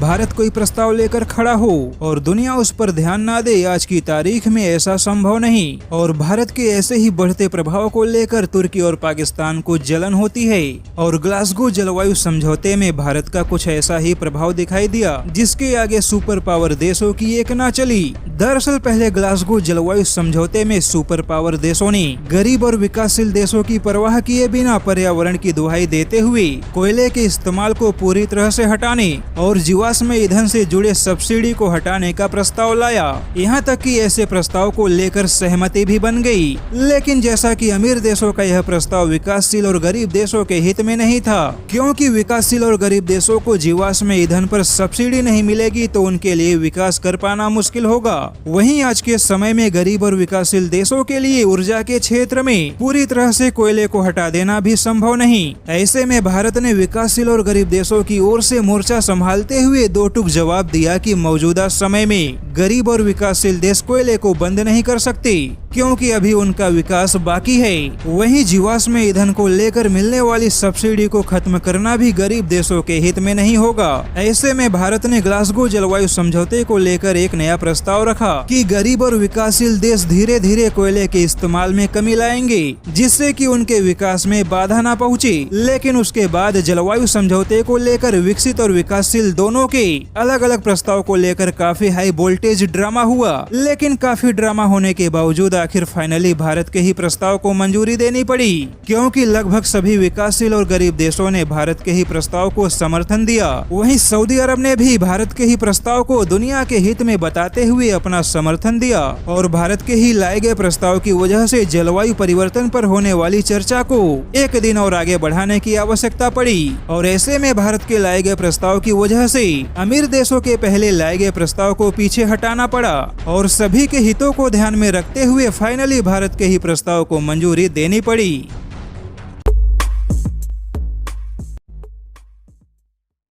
भारत कोई प्रस्ताव लेकर खड़ा हो और दुनिया उस पर ध्यान ना दे, आज की तारीख में ऐसा संभव नहीं। और भारत के ऐसे ही बढ़ते प्रभाव को लेकर तुर्की और पाकिस्तान को जलन होती है और ग्लासगो जलवायु समझौते में भारत का कुछ ऐसा ही प्रभाव दिखाई दिया जिसके आगे सुपर पावर देशों की एक ना चली। दरअसल पहले ग्लासगो जलवायु समझौते में सुपर पावर देशों ने गरीब और विकासशील देशों की परवाह किए बिना पर्यावरण की दुहाई देते हुए कोयले के इस्तेमाल को पूरी तरह से हटाने और जीवाश्म ईंधन से जुड़े सब्सिडी को हटाने का प्रस्ताव लाया। यहाँ तक कि ऐसे प्रस्ताव को लेकर सहमति भी बन गई। लेकिन जैसा कि अमीर देशों का यह प्रस्ताव विकासशील और गरीब देशों के हित में नहीं था, क्योंकि विकासशील और गरीब देशों को जीवाश्म ईंधन पर सब्सिडी नहीं मिलेगी तो उनके लिए विकास कर पाना मुश्किल होगा। वहीं आज के समय में गरीब और विकासशील देशों के लिए ऊर्जा के क्षेत्र में पूरी तरह से कोयले को हटा देना भी संभव नहीं। ऐसे में भारत ने विकासशील और गरीब देशों की ओर से मोर्चा संभालते हुए दो टूक जवाब दिया कि मौजूदा समय में गरीब और विकासशील देश कोयले को बंद नहीं कर सकते क्योंकि अभी उनका विकास बाकी है। वहीं जीवाश्म ईंधन को लेकर मिलने वाली सब्सिडी को खत्म करना भी गरीब देशों के हित में नहीं होगा। ऐसे में भारत ने ग्लासगो जलवायु समझौते को लेकर एक नया प्रस्ताव रखा कि गरीब और विकासशील देश धीरे धीरे कोयले के इस्तेमाल में कमी लाएंगे जिससे कि उनके विकास में बाधा न पहुंचे। लेकिन उसके बाद जलवायु समझौते को लेकर विकसित और विकासशील दोनों के अलग अलग प्रस्ताव को लेकर काफी हाई वोल्टेज ड्रामा हुआ। लेकिन काफी ड्रामा होने के बावजूद आखिर फाइनली भारत के ही प्रस्ताव को मंजूरी देनी पड़ी क्योंकि लगभग सभी विकासशील और गरीब देशों ने भारत के ही प्रस्ताव को समर्थन दिया। वहीं सऊदी अरब ने भी भारत के ही प्रस्ताव को दुनिया के हित में बताते हुए अपना समर्थन दिया और भारत के ही लाए गए प्रस्ताव की वजह से जलवायु परिवर्तन पर होने वाली चर्चा को एक दिन और आगे बढ़ाने की आवश्यकता पड़ी। और ऐसे में भारत के लाए गए प्रस्ताव की वजह से अमीर देशों के पहले लाए गए प्रस्ताव को पीछे हटाना पड़ा और सभी के हितों को ध्यान में रखते हुए फाइनली भारत के ही प्रस्ताव को मंजूरी देनी पड़ी।